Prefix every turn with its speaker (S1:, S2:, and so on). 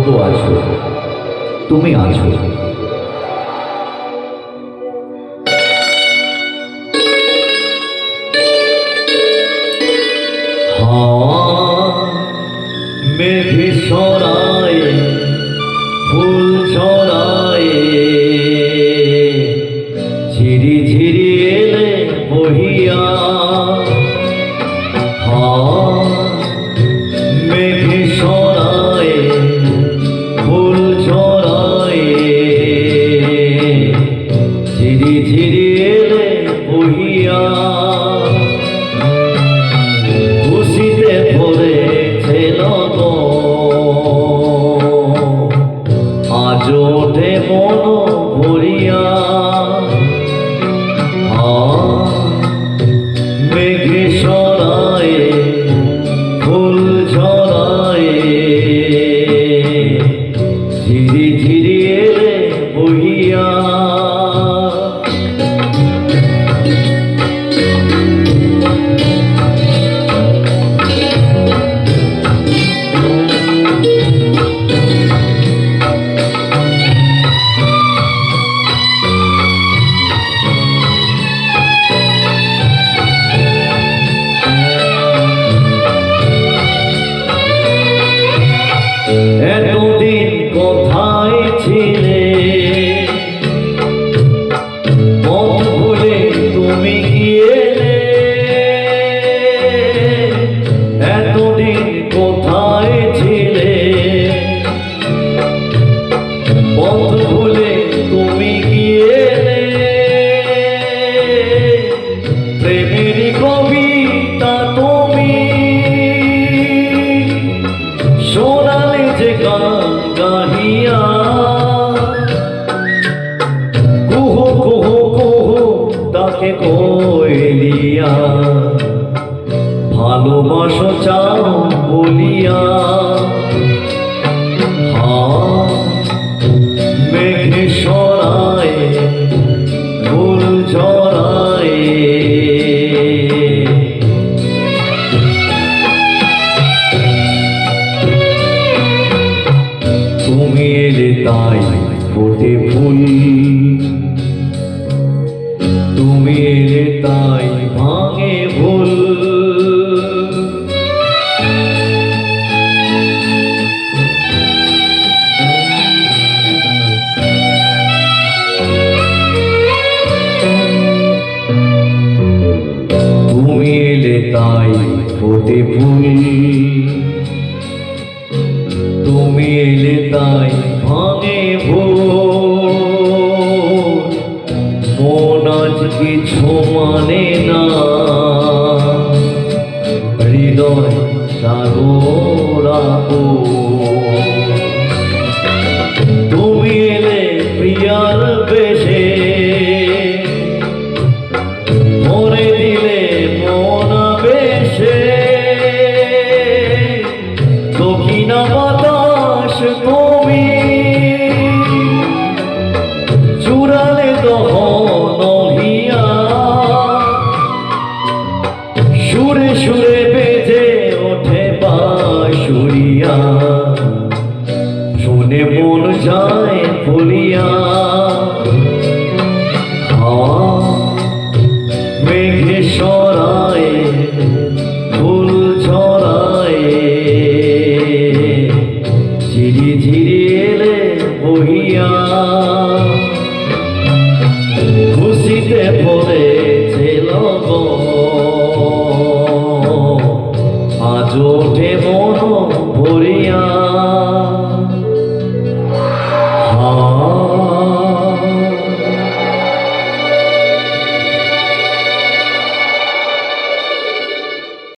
S1: তো আছো, তুমি আছো। মেঘে ছড়ায় ফুল ছড়ায়, ঝিরি ঝিরি এলে বহিয়া। মেঘে ছড়ায় ফুল ছড়ায়, ঝিরি ঝিরি এলে বহিয়া। খুশিতে ভরেছে আজ ওঠে মন ভরিয়া। মেঘে ছড়ায় ফুল ছড়ায়, ঝিরি ঝিরি এলে বহিয়া। এতদিন কোথায় ছিলে, পথ ভুলে তুমি গিয়েলে। এতদিন কোথায় ছিলে, পথ ভুলে তুমি গিয়েলে। প্রেমেরই কবিতা তুমি শোনালে যে গান গাহিয়া। কুহু কুহু কুহু তাকে কইলিয়া, ভালোবাসো চাও বলিয়া। মেঘে ছড়ায় ফুল ছড়ায়, তুমি এলে তাই ফোটে ফুল। তুমি এলে তাই ভাঙে ভুল। তুমি এলে তাই ফোটে ফুল, তুমি এলে তাই